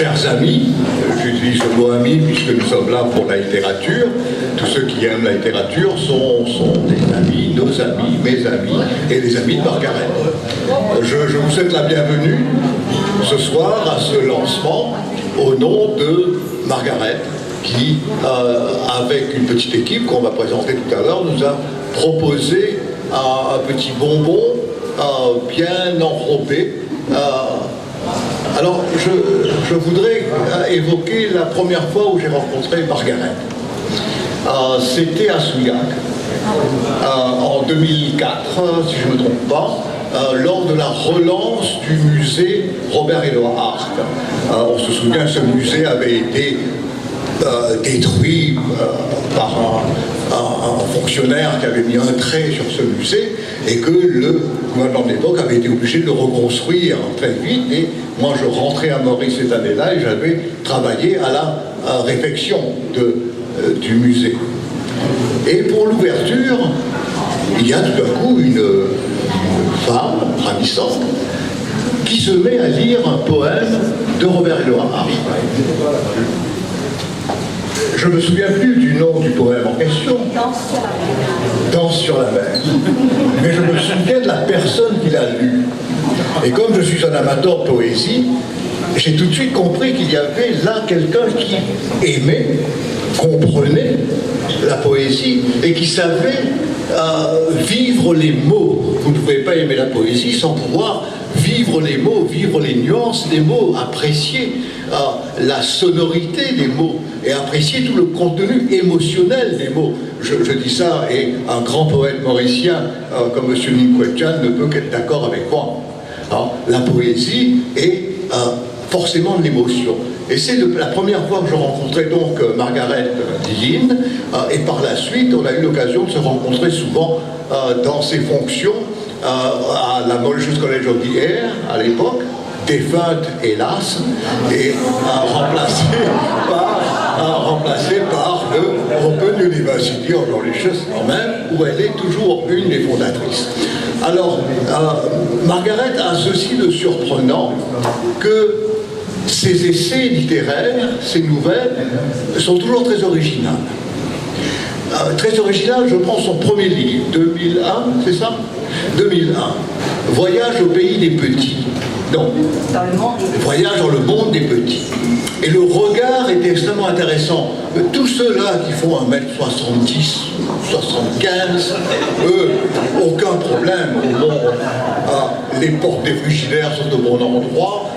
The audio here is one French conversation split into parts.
chers amis, j'utilise le mot amis puisque nous sommes là pour la littérature, tous ceux qui aiment la littérature sont des amis, nos amis, mes amis et les amis de Margaret. Je vous souhaite la bienvenue ce soir à ce lancement au nom de Margaret qui, avec une petite équipe qu'on va présenter tout à l'heure, nous a proposé un petit bonbon bien enrobé. Alors, je voudrais évoquer la première fois où j'ai rencontré Margaret. C'était à Souillac, en 2004, si je ne me trompe pas, lors de la relance du musée Robert-Édouard Arc. On se souvient, ce musée avait été détruit par un fonctionnaire qui avait mis un trait sur ce musée et que le gouvernement de l'époque avait été obligé de le reconstruire très vite. Et moi, je rentrais à Maurice cette année-là et j'avais travaillé à la réfection du musée. Et pour l'ouverture, il y a tout d'un coup une femme ravissante qui se met à lire un poème de Robert-Édouard Arc. Je ne me souviens plus du nom du poème en question. Danse sur la mer. Mais je me souviens de la personne qui l'a lu. Et comme je suis un amateur de poésie, j'ai tout de suite compris qu'il y avait là quelqu'un qui aimait, comprenait la poésie et qui savait vivre les mots. Vous ne pouvez pas aimer la poésie sans pouvoir vivre les mots, vivre les nuances des mots, apprécier la sonorité des mots et apprécier tout le contenu émotionnel des mots. Je dis ça et un grand poète mauricien comme M. Ninkwetjan ne peut qu'être d'accord avec moi. La poésie est forcément de l'émotion. Et c'est la première fois que je rencontrais donc Margaret Lilline, et par la suite, on a eu l'occasion de se rencontrer souvent dans ses fonctions à la Mauritius College of the Air, à l'époque, défunte hélas, et remplacée par le Open University of Mauritius quand même, où elle est toujours une des fondatrices. Alors, Margaret a ceci de surprenant que ses essais littéraires, ses nouvelles, sont toujours très originales. Très original, je prends son premier livre, 2001, c'est ça 2001. Voyage au pays des petits. Non. Dans le monde des... Voyage dans le monde des petits. Et le regard est extrêmement intéressant. Tous ceux-là qui font 1m70, 75, eux, aucun problème. Les portes des frigidaires sont au bon endroit,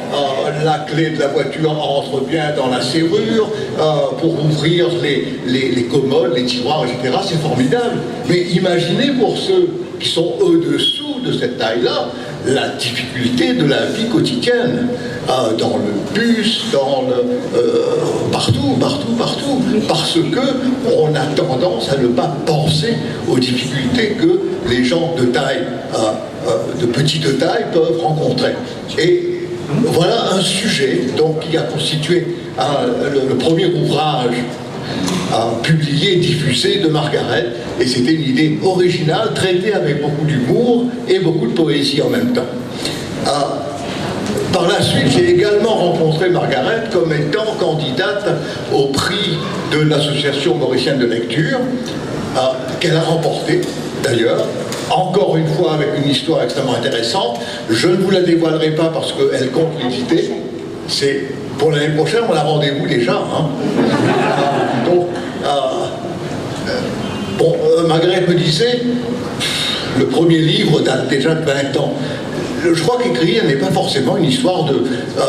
la clé de la voiture entre bien dans la serrure, pour ouvrir les commodes, les tiroirs, etc. C'est formidable. Mais imaginez pour ceux qui sont au-dessous de cette taille-là, la difficulté de la vie quotidienne, dans le bus, partout, parce que on a tendance à ne pas penser aux difficultés que les gens de taille, de petite taille peuvent rencontrer. Et voilà un sujet donc, qui a constitué le premier ouvrage publié, diffusé de Margaret, et c'était une idée originale, traitée avec beaucoup d'humour et beaucoup de poésie en même temps. Par la suite, j'ai également rencontré Margaret comme étant candidate au prix de l'Association mauricienne de lecture, qu'elle a remporté d'ailleurs, encore une fois avec une histoire extrêmement intéressante. Je ne vous la dévoilerai pas parce qu'elle compte l'éditer. C'est pour l'année prochaine, on a rendez-vous déjà. Donc, Margaret me disait, le premier livre date déjà de 20 ans. Je crois qu'écrire n'est pas forcément une histoire de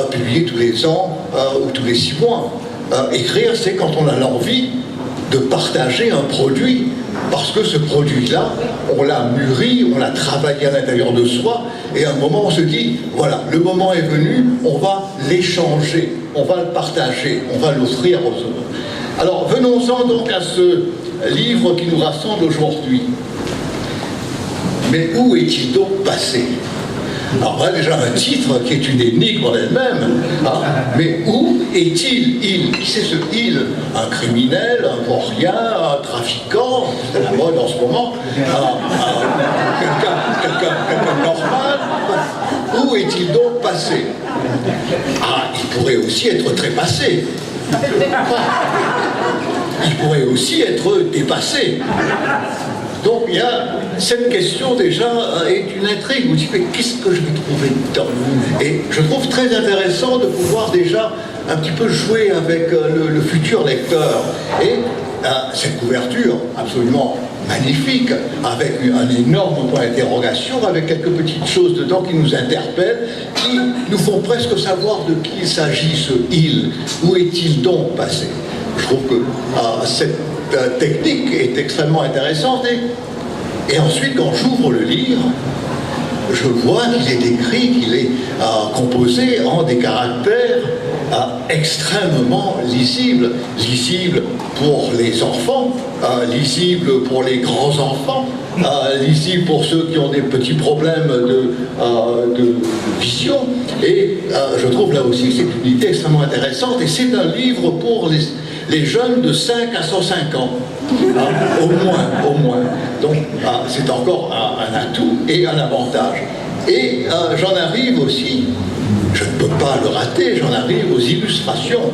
publier tous les ans ou tous les 6 mois. Écrire, c'est quand on a l'envie de partager un produit, parce que ce produit-là, on l'a mûri, on l'a travaillé à l'intérieur de soi, et à un moment on se dit, voilà, le moment est venu, on va l'échanger, on va le partager, on va l'offrir aux autres. Alors venons-en donc à ce livre qui nous rassemble aujourd'hui. Mais où est-il donc passé ? Alors voilà déjà un titre qui est une énigme en elle-même. Mais où est-il ? Qui c'est ce il ? Un criminel, un vaurien, un trafiquant, c'est la mode en ce moment, quelqu'un normal. Où est-il donc passé ? Il pourrait aussi être trépassé. Il pourrait aussi être dépassé. Donc il y a cette question déjà est une intrigue. Vous dites mais qu'est-ce que je vais trouver dedans? Et je trouve très intéressant de pouvoir déjà un petit peu jouer avec le futur lecteur. Et cette couverture absolument magnifique, avec un énorme point d'interrogation, avec quelques petites choses dedans qui nous interpellent, qui nous font presque savoir de qui il s'agit, ce « il ». Où est-il donc passé? Je trouve que cette technique est extrêmement intéressante. Et ensuite, quand j'ouvre le livre, je vois qu'il est écrit, qu'il est composé en des caractères extrêmement lisibles. Lisibles pour les enfants, lisibles pour les grands-enfants, lisibles pour ceux qui ont des petits problèmes de vision. Et je trouve là aussi que c'est une idée extrêmement intéressante. Et c'est un livre pour les jeunes de 5 à 105 ans. Au moins. Donc, c'est encore un atout et un avantage. Et j'en arrive aussi, je ne peux pas le rater, j'en arrive aux illustrations.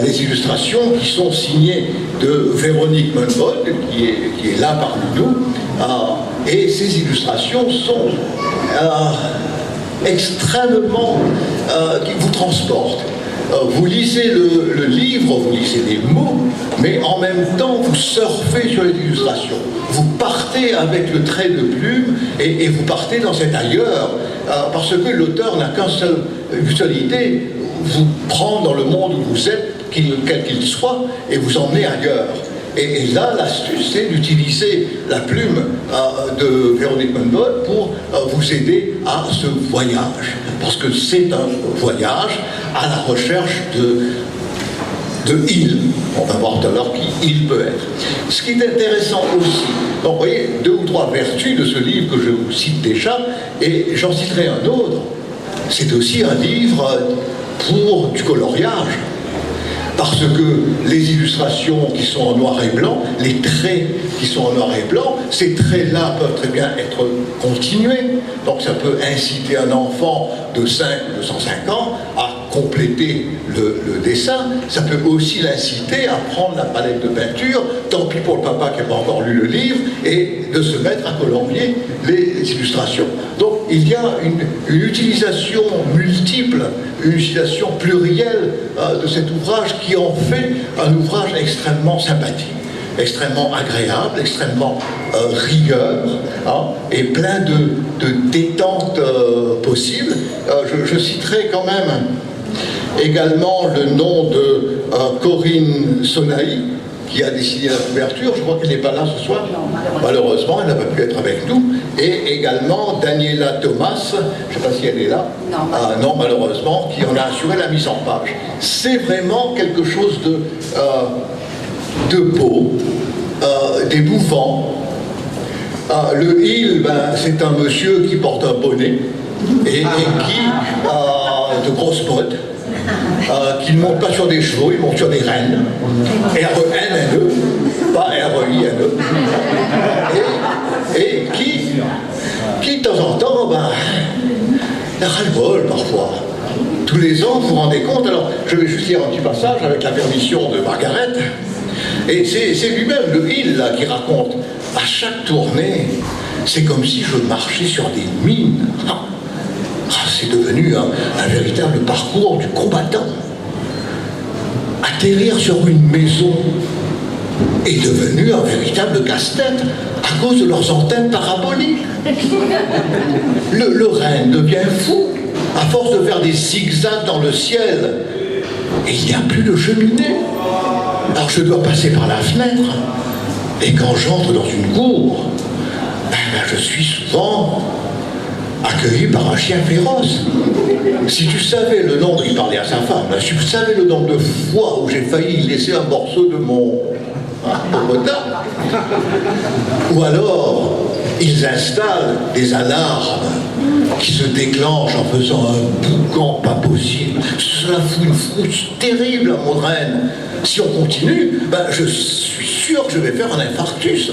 Des illustrations qui sont signées de Véronique Munbod, qui est là parmi nous. Et ces illustrations sont extrêmement... qui vous transportent. Vous lisez le livre, vous lisez les mots, mais en même temps, vous surfez sur les illustrations. Vous partez avec le trait de plume et vous partez dans cet ailleurs, parce que l'auteur n'a qu'une seule idée, vous prendre dans le monde où vous êtes, quel qu'il soit, et vous emmener ailleurs. Et là, l'astuce, c'est d'utiliser la plume de Véronique Munbod pour vous aider à ce voyage. Parce que c'est un voyage à la recherche de il. On va voir tout à l'heure qui il peut être. Ce qui est intéressant aussi, donc vous voyez, 2 ou 3 vertus de ce livre que je vous cite déjà, et j'en citerai un autre. C'est aussi un livre pour du coloriage. Parce que les illustrations qui sont en noir et blanc, les traits qui sont en noir et blanc, ces traits-là peuvent très bien être continués. Donc ça peut inciter un enfant de 5 ou de 105 ans à compléter le dessin. Ça peut aussi l'inciter à prendre la palette de peinture, tant pis pour le papa qui n'a pas encore lu le livre, et de se mettre à colorier les illustrations. Donc il y a une utilisation multiple, une utilisation plurielle de cet ouvrage qui en fait un ouvrage extrêmement sympathique, extrêmement agréable, extrêmement rigueur, et plein de détente possible. Je citerai quand même également le nom de Corinne Sonaï, qui a dessiné la couverture. Je crois qu'elle n'est pas là ce soir. Malheureusement, elle n'a pas pu être avec nous. Et également Daniela Thomas, je ne sais pas si elle est là. Non, malheureusement, qui en a assuré la mise en page. C'est vraiment quelque chose de beau, d'émouvant. Le il, c'est un monsieur qui porte un bonnet et qui a de grosses bottes. Qui ne monte pas sur des chevaux, il monte sur des rennes. R-E-N-N-E, pas R-E-I-N-E. Et qui, de temps en temps, a ras-le-bol parfois. Tous les ans, vous vous rendez compte, alors je vais juste lire un petit passage avec la permission de Margaret. Et c'est lui-même, le il, là, qui raconte, à chaque tournée, c'est comme si je marchais sur des mines. C'est devenu un véritable parcours du combattant. Atterrir sur une maison est devenu un véritable casse-tête à cause de leurs antennes paraboliques. Le renne devient fou à force de faire des zigzags dans le ciel. Et il n'y a plus de cheminée. Alors je dois passer par la fenêtre. Et quand j'entre dans une cour, je suis souvent accueilli par un chien féroce. Si tu savais le nombre, il parlait à sa femme, si tu savais le nombre de fois où j'ai failli laisser un morceau de mon repas, ou alors ils installent des alarmes qui se déclenchent en faisant un boucan pas possible. Cela fout une frousse terrible à mon reine. Si on continue, je suis sûr que je vais faire un infarctus.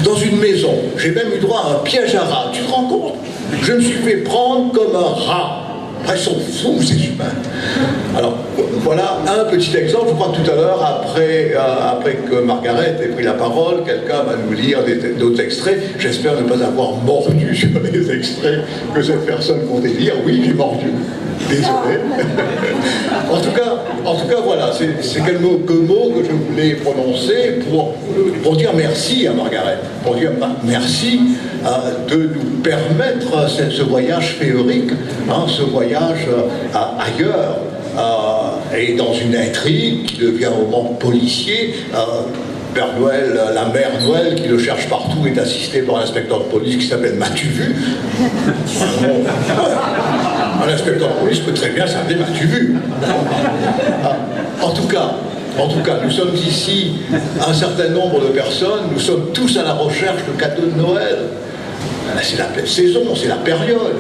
Dans une maison, j'ai même eu droit à un piège à rat. Tu te rends compte? Je me suis fait prendre comme un rat. Ils sont fous, ces humains. Voilà un petit exemple. Je crois que tout à l'heure, après que Margaret ait pris la parole, quelqu'un va nous lire d'autres extraits. J'espère ne pas avoir mordu sur les extraits que cette personne comptait lire. Oui, j'ai mordu. Désolé. En tout cas, voilà, c'est quelques mots que je voulais prononcer pour dire merci à Margaret, pour dire merci de nous permettre ce voyage féerique, ce voyage ailleurs, et dans une intrigue qui devient au moment policier. Père Noël, la mère Noël qui le cherche partout est assistée par un inspecteur de police qui s'appelle M'as-tu vu? Un inspecteur de police peut très bien s'appeler M'as-tu vu? En tout cas, nous sommes ici un certain nombre de personnes, nous sommes tous à la recherche de cadeaux de Noël. C'est la pleine saison, c'est la période.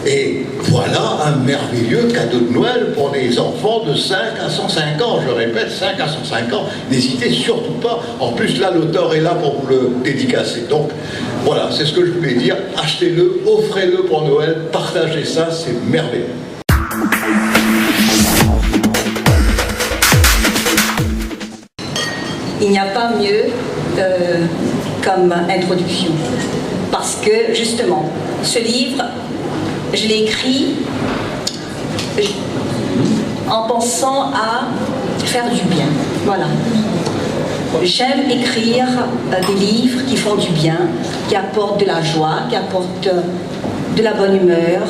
Et voilà un merveilleux cadeau de Noël pour les enfants de 5 à 105 ans. Je répète, 5 à 105 ans. N'hésitez surtout pas. En plus, là, l'auteur est là pour vous le dédicacer. Donc, voilà, c'est ce que je voulais dire. Achetez-le, offrez-le pour Noël, partagez ça, c'est merveilleux. Il n'y a pas mieux comme introduction. Parce que, justement, ce livre, je l'ai écrit en pensant à faire du bien. Voilà. J'aime écrire des livres qui font du bien, qui apportent de la joie, qui apportent de la bonne humeur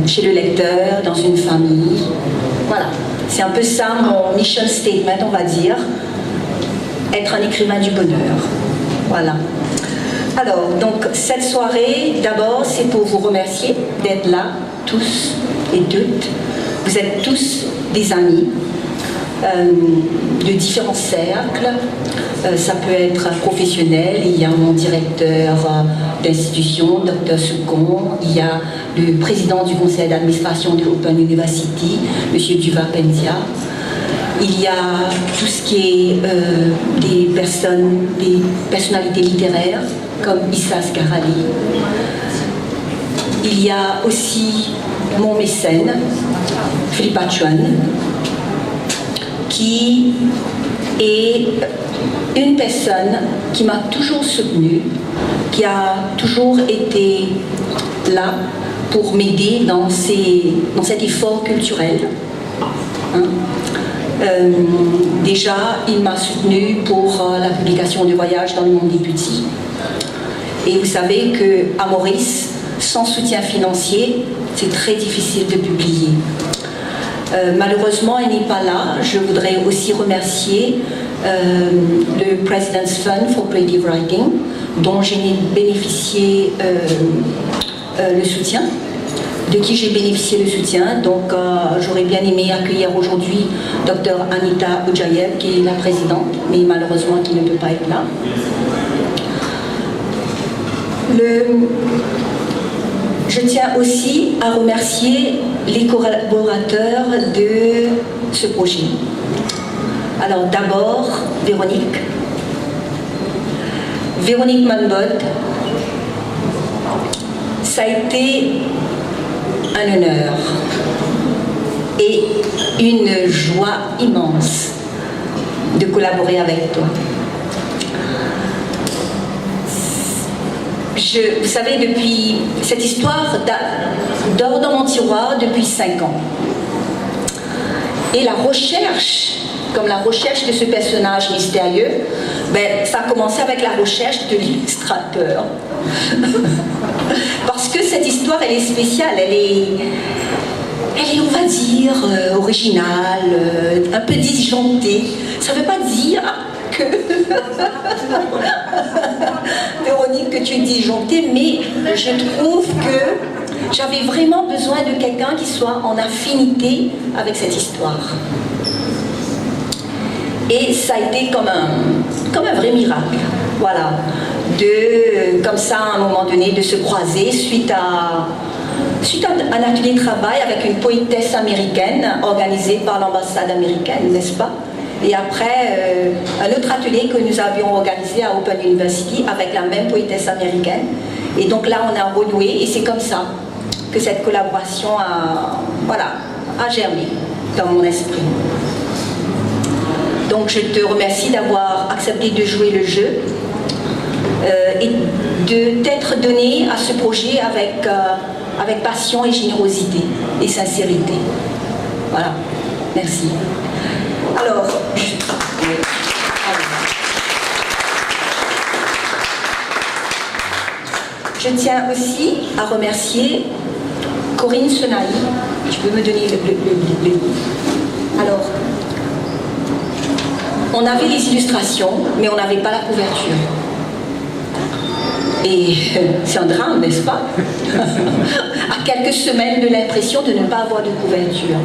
chez le lecteur, dans une famille. Voilà. C'est un peu ça mon mission statement, on va dire. Être un écrivain du bonheur. Voilà. Alors, donc, cette soirée, d'abord, c'est pour vous remercier d'être là, tous et toutes. Vous êtes tous des amis de différents cercles. Ça peut être professionnel. Il y a mon directeur d'institution, Dr Soukon. Il y a le président du conseil d'administration de Open University, M. Duva Pendia. Il y a tout ce qui est des personnalités littéraires, comme Issa Asghari. Il y a aussi mon mécène, Philippe Chuan, qui est une personne qui m'a toujours soutenue, qui a toujours été là pour m'aider dans cet effort culturel. Déjà, il m'a soutenu pour la publication de Voyage dans le monde des petits. Et vous savez qu'à Maurice, sans soutien financier, c'est très difficile de publier. Malheureusement, il n'est pas là. Je voudrais aussi remercier le President's Fund for Creative Writing, dont j'ai bénéficié le soutien. De qui j'ai bénéficié le soutien. Donc j'aurais bien aimé accueillir aujourd'hui Dr Anita Ujayev, qui est la présidente, mais malheureusement qui ne peut pas être là. Je tiens aussi à remercier les collaborateurs de ce projet. Alors d'abord, Véronique Manbot. Ça a été un honneur et une joie immense de collaborer avec toi. Vous savez, depuis cette histoire dort dans mon tiroir depuis 5 ans. Et la recherche, comme la recherche de ce personnage mystérieux, ça a commencé avec la recherche de l'illustrateur. Parce que cette histoire, elle est spéciale, elle est, on va dire, originale, un peu disjonctée. Ça ne veut pas dire que Véronique, que tu es disjonctée, mais je trouve que j'avais vraiment besoin de quelqu'un qui soit en affinité avec cette histoire. Et ça a été comme un vrai miracle, voilà, comme ça à un moment donné de se croiser suite à un atelier de travail avec une poétesse américaine organisé par l'ambassade américaine, n'est-ce pas? Et après, un autre atelier que nous avions organisé à Open University avec la même poétesse américaine. Et donc là, on a renoué et c'est comme ça que cette collaboration a germé. dans mon esprit. Donc je te remercie d'avoir accepté de jouer le jeu et de t'être donné à ce projet avec passion et générosité et sincérité. Voilà, merci. Alors, je tiens aussi à remercier Corinne Senaï. Tu peux me donner le livre. Alors, on avait les illustrations, mais on n'avait pas la couverture. Et c'est un drame, n'est-ce pas? À quelques semaines de l'impression de ne pas avoir de couverture.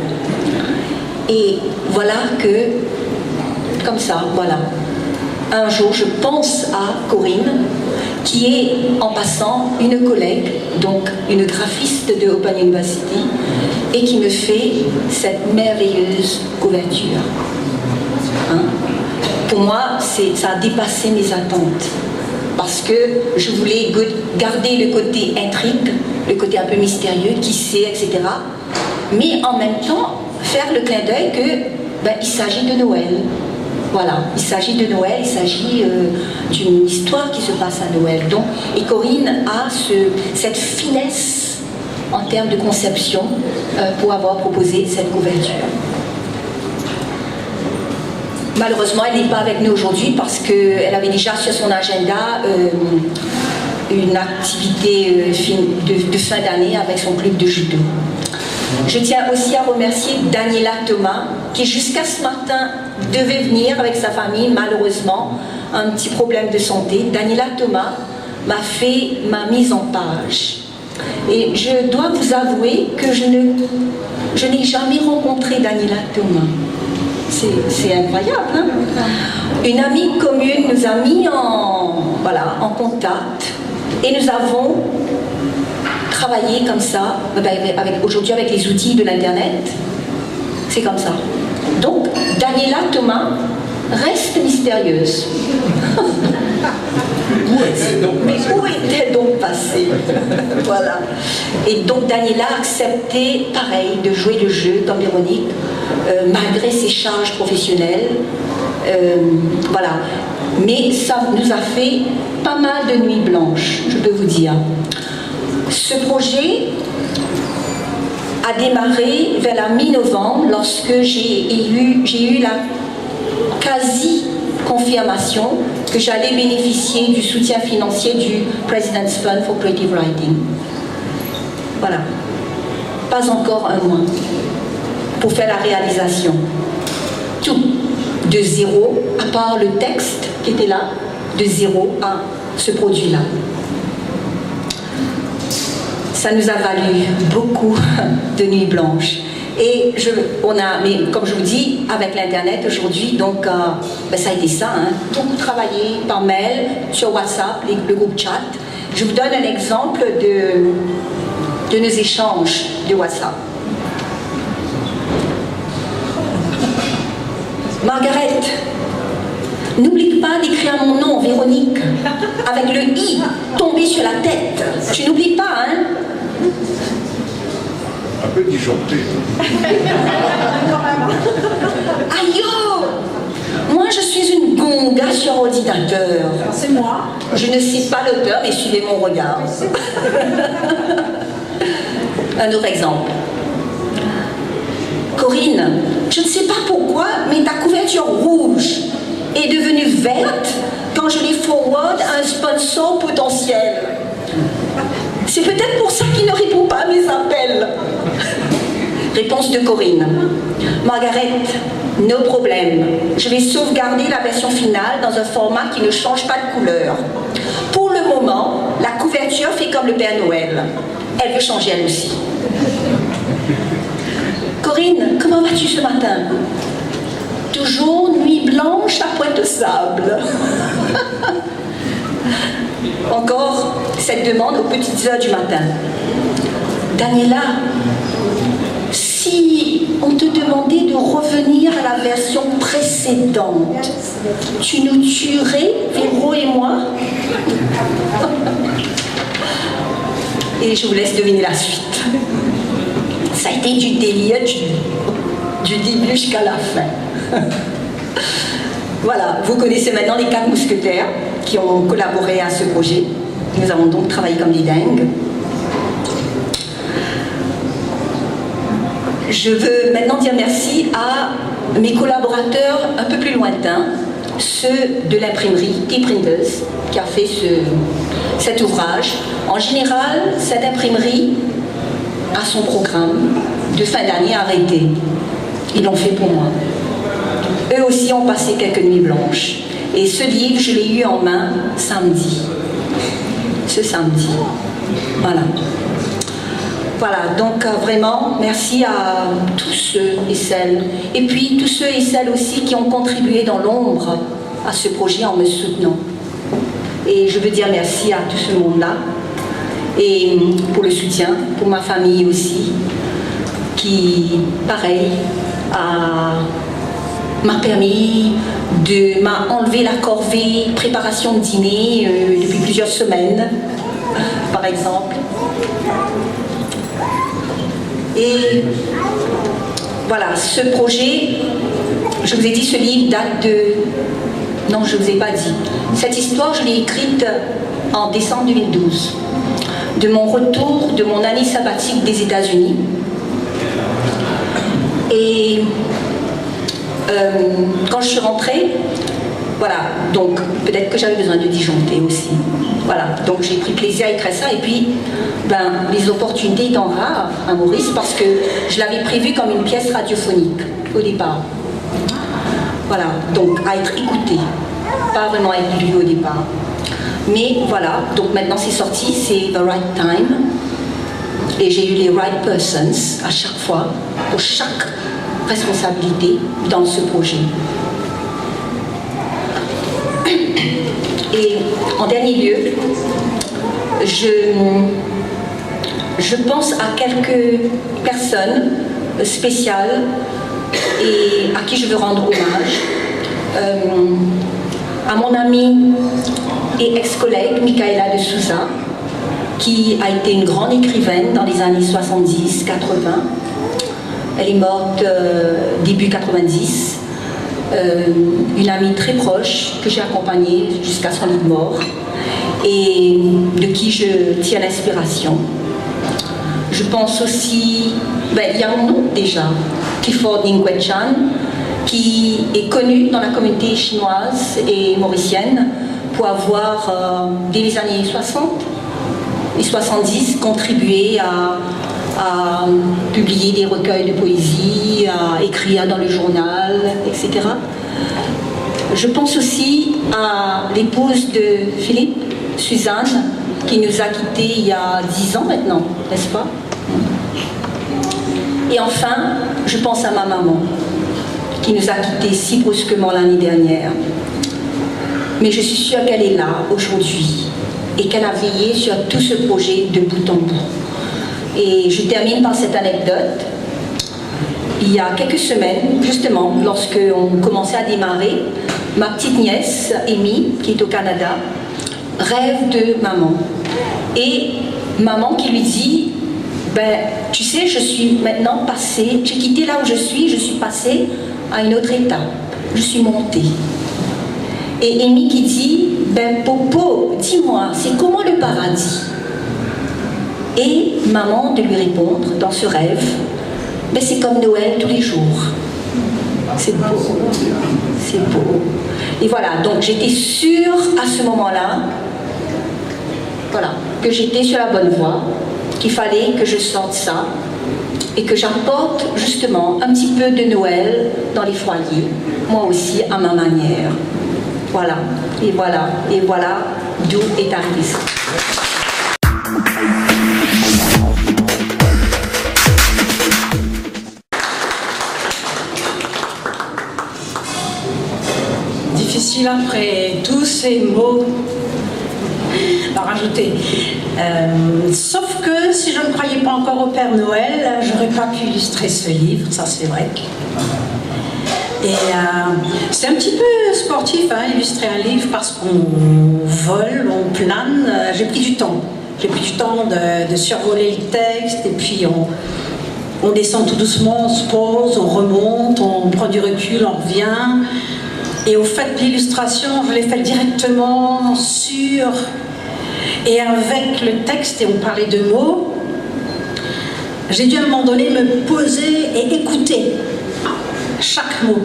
Et voilà que, comme ça, voilà. Un jour, je pense à Corinne, qui est, en passant, une collègue, donc une graphiste de Open University, et qui me fait cette merveilleuse couverture. Hein? Pour moi, ça a dépassé mes attentes. Parce que je voulais garder le côté intrigue, le côté un peu mystérieux, qui sait, etc. Mais en même temps, faire le clin d'œil qu'il s'agit de Noël. Voilà, il s'agit de Noël, il s'agit d'une histoire qui se passe à Noël. Donc, et Corinne a cette finesse en termes de conception pour avoir proposé cette couverture. Malheureusement, elle n'est pas avec nous aujourd'hui parce qu'elle avait déjà sur son agenda une activité de fin d'année avec son club de judo. Je tiens aussi à remercier Daniela Thomas, qui jusqu'à ce matin devait venir avec sa famille, malheureusement, un petit problème de santé. Daniela Thomas m'a fait ma mise en page. Et je dois vous avouer que je n'ai jamais rencontré Daniela Thomas. C'est incroyable, hein? Une amie commune nous a mis en contact et nous avons travaillé comme ça, aujourd'hui avec les outils de l'Internet. C'est comme ça. Donc, Daniela Thomas reste mystérieuse. Mais où est-elle donc passée? Voilà. Et donc Daniela a accepté, pareil, de jouer le jeu comme Véronique, malgré ses charges professionnelles. Voilà. Mais ça nous a fait pas mal de nuits blanches, je peux vous dire. Ce projet a démarré vers la mi-novembre lorsque j'ai eu la quasi-confirmation que j'allais bénéficier du soutien financier du President's Fund for Creative Writing. Voilà. Pas encore un mois pour faire la réalisation. Tout. De zéro, à part le texte qui était là, de zéro à ce produit-là. Ça nous a valu beaucoup de nuits blanches. Et mais comme je vous dis, avec l'Internet aujourd'hui, donc ça a été ça, hein, beaucoup travaillé par mail, sur WhatsApp, le groupe chat. Je vous donne un exemple de nos échanges de WhatsApp. Margaret, n'oublie pas d'écrire mon nom, Véronique, avec le I tombé sur la tête. Tu n'oublies pas, hein? Un peu disjoncté. Aïe! Moi, je suis une gonga sur ordinateur. C'est moi. Je ne cite pas l'auteur, mais suivez mon regard. Un autre exemple. Corinne, je ne sais pas pourquoi, mais ta couverture rouge est devenue verte quand je les forward à un sponsor potentiel. C'est peut-être pour ça qu'il ne répond pas à mes appels. Réponse de Corinne. Margaret, no problème. Je vais sauvegarder la version finale dans un format qui ne change pas de couleur. Pour le moment, la couverture fait comme le Père Noël. Elle veut changer elle aussi. Corinne, comment vas-tu ce matin? Toujours nuit blanche à Pointe-Sable. Encore cette demande aux petites heures du matin. Daniela, si on te demandait de revenir à la version précédente, tu nous tuerais, Véro et moi? Et je vous laisse deviner la suite. Ça a été du délire. du début jusqu'à la fin. Voilà, vous connaissez maintenant les 4 mousquetaires qui ont collaboré à ce projet. Nous avons donc travaillé comme des dingues. Je veux maintenant dire merci à mes collaborateurs un peu plus lointains, ceux de l'imprimerie T-Printers, qui a fait cet ouvrage. En général, cette imprimerie a son programme de fin d'année arrêté. Ils l'ont fait pour moi. Eux aussi ont passé quelques nuits blanches. Et ce livre, je l'ai eu en main samedi. Ce samedi. Voilà. Voilà, donc vraiment, merci à tous ceux et celles. Et puis tous ceux et celles aussi qui ont contribué dans l'ombre à ce projet en me soutenant. Et je veux dire merci à tout ce monde-là. Et pour le soutien, pour ma famille aussi, qui, pareil, m'a permis m'a enlevé la corvée préparation de dîner depuis plusieurs semaines, par exemple. Et voilà, ce projet, je vous ai dit, ce livre date de... Non, je ne vous ai pas dit. Cette histoire, je l'ai écrite en décembre 2012, de mon retour de mon année sabbatique des États-Unis. Et quand je suis rentrée, voilà, donc peut-être que j'avais besoin de disjoncter aussi. Voilà, donc j'ai pris plaisir à écrire ça. Et puis, les opportunités étant rares à Maurice, parce que je l'avais prévu comme une pièce radiophonique au départ. Voilà, donc à être écoutée, pas vraiment à être lue au départ. Mais voilà, donc maintenant c'est sorti, c'est The Right Time. Et j'ai eu les right persons à chaque fois, pour chaque responsabilité dans ce projet. Et en dernier lieu, je pense à quelques personnes spéciales et à qui je veux rendre hommage. À mon amie et ex-collègue Michaela de Souza, qui a été une grande écrivaine dans les années 70-80. Elle est morte début 90. Une amie très proche que j'ai accompagnée jusqu'à son lit de mort et de qui je tiens l'inspiration. Je pense aussi, il y a mon nom déjà, Clifford Nguyen-Chan, qui est connu dans la communauté chinoise et mauricienne pour avoir, dès les années 60 et 70, contribué à publier des recueils de poésie, à écrire dans le journal, etc. Je pense aussi à l'épouse de Philippe, Suzanne, qui nous a quittés il y a 10 ans maintenant, n'est-ce pas? Et enfin, je pense à ma maman, qui nous a quittés si brusquement l'année dernière. Mais je suis sûre qu'elle est là aujourd'hui et qu'elle a veillé sur tout ce projet de bout en bout. Et je termine par cette anecdote. Il y a quelques semaines, justement, lorsqu'on commençait à démarrer, ma petite nièce, Amy, qui est au Canada, rêve de maman. Et maman qui lui dit, tu sais, je suis maintenant passée, j'ai quitté là où je suis passée à une autre étape. Je suis montée. Et Amy qui dit, Popo, dis-moi, c'est comment le paradis? Et maman de lui répondre dans ce rêve, c'est comme Noël tous les jours. C'est beau, c'est beau. Et voilà, donc j'étais sûre à ce moment-là, voilà, que j'étais sur la bonne voie, qu'il fallait que je sorte ça et que j'apporte justement un petit peu de Noël dans les foyers, moi aussi à ma manière. Voilà, et voilà, et voilà d'où est arrivé ça. Difficile après tous ces mots à rajouter. Sauf que si je ne croyais pas encore au Père Noël, j'aurais pas pu illustrer ce livre, ça c'est vrai. Et c'est un petit peu sportif, illustrer un livre, parce qu'on vole, on plane. J'ai pris du temps. J'ai pris du temps de survoler le texte, et puis on descend tout doucement, on se pose, on remonte. du recul, on revient. Et au fait, l'illustration, je l'ai faite directement sur et avec le texte, et on parlait de mots. J'ai dû à un moment donné me poser et écouter chaque mot.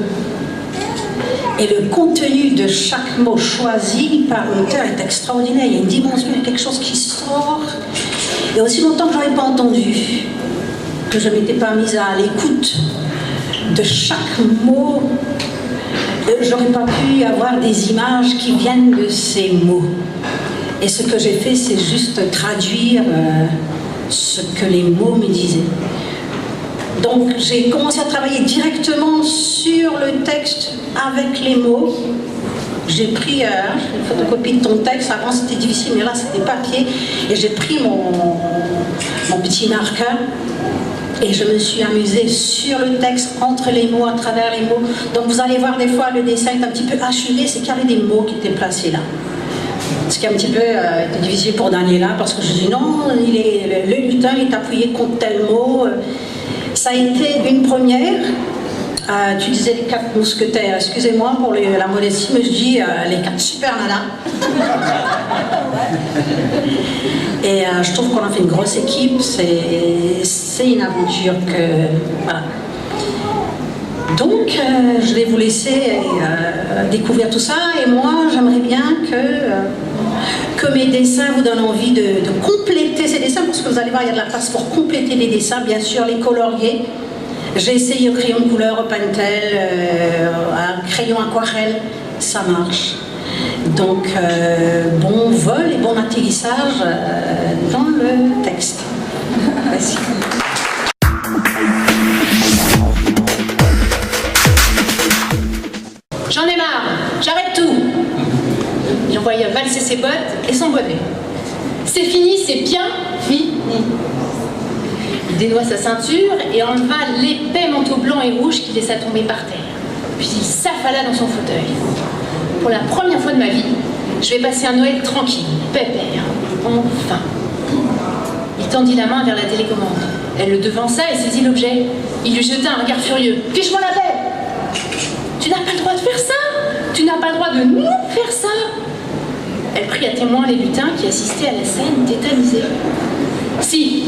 Et le contenu de chaque mot choisi par l'auteur est extraordinaire. Il y a une dimension, il y a quelque chose qui sort. Et aussi longtemps que je n'avais pas entendu, que je ne m'étais pas mise à l'écoute de chaque mot, je n'aurais pas pu avoir des images qui viennent de ces mots. Et ce que j'ai fait, c'est juste traduire ce que les mots me disaient. Donc j'ai commencé à travailler directement sur le texte avec les mots. J'ai pris une photocopie de ton texte. Avant c'était difficile, mais là c'était papier. Et j'ai pris mon petit marqueur et je me suis amusée sur le texte, entre les mots, à travers les mots. Donc vous allez voir des fois le dessin est un petit peu achevé, c'est qu'il y avait des mots qui étaient placés là. Ce qui est un petit peu difficile pour Daniela, parce que je dis non, le lutin est appuyé contre tel mot. Ça a été une première. Tu disais les 4 mousquetaires, excusez-moi pour la modestie, mais je dis les 4 super nanas. Et je trouve qu'on a fait une grosse équipe, c'est une aventure que... Voilà. Donc, je vais vous laisser découvrir tout ça, et moi, j'aimerais bien que mes dessins vous donnent envie de compléter ces dessins, parce que vous allez voir, il y a de la place pour compléter les dessins, bien sûr, les colorier. J'ai essayé au crayon de couleur, au pentel, un crayon aquarelle, ça marche. Donc, bon vol et bon atterrissage dans le texte. Merci. J'en ai marre, j'arrête tout. Il envoya valser ses bottes et son bonnet. C'est fini, c'est bien fini. Il dénoua sa ceinture et enleva l'épais manteau blanc et rouge qu'il laissa tomber par terre. Puis il s'affala dans son fauteuil. Pour la première fois de ma vie, je vais passer un Noël tranquille, pépère, enfin. Il tendit la main vers la télécommande. Elle le devança et saisit l'objet. Il lui jeta un regard furieux. « Fiche-moi la paix ! Tu n'as pas le droit de faire ça! Tu n'as pas le droit de nous faire ça !» Elle prit à témoin les lutins qui assistaient à la scène tétanisés. « Si !»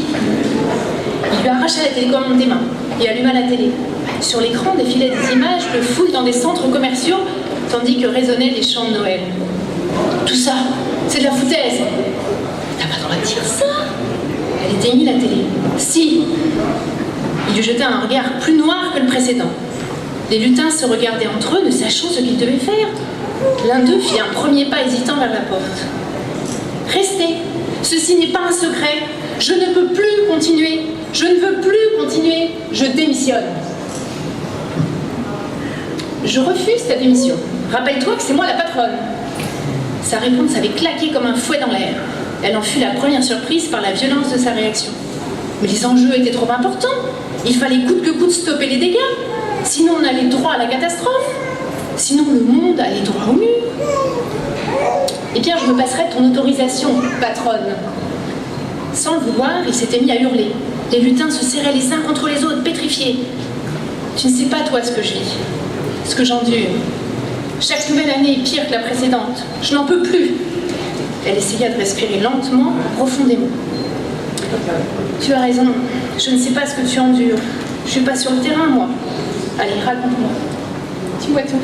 Il lui arracha la télécommande des mains et alluma la télé. Sur l'écran défilaient des images de foules dans des centres commerciaux, tandis que résonnaient les chants de Noël. « Tout ça, c'est de la foutaise !»« T'as pas le droit de dire ça !» Elle éteignit la télé. « Si !» Il lui jeta un regard plus noir que le précédent. Les lutins se regardaient entre eux, ne sachant ce qu'ils devaient faire. L'un d'eux fit un premier pas hésitant vers la porte. « Restez, ceci n'est pas un secret. Je ne peux plus continuer. Je ne veux plus continuer. Je démissionne. » « Je refuse ta démission. Rappelle-toi que c'est moi la patronne. » Sa réponse avait claqué comme un fouet dans l'air. Elle en fut la première surprise par la violence de sa réaction. Mais les enjeux étaient trop importants. Il fallait coûte que coûte stopper les dégâts. Sinon on allait droit à la catastrophe. Sinon le monde allait droit au mur. « Eh bien, je me passerai de ton autorisation, patronne. » Sans le vouloir, il s'était mis à hurler. Les lutins se serraient les uns contre les autres, pétrifiés. « Tu ne sais pas, toi, ce que je vis, ce que j'endure. Chaque nouvelle année est pire que la précédente. Je n'en peux plus. » Elle essaya de respirer lentement, profondément. « Tu as raison. Je ne sais pas ce que tu endures. Je ne suis pas sur le terrain, moi. Allez, raconte-moi. Dis-moi tout. »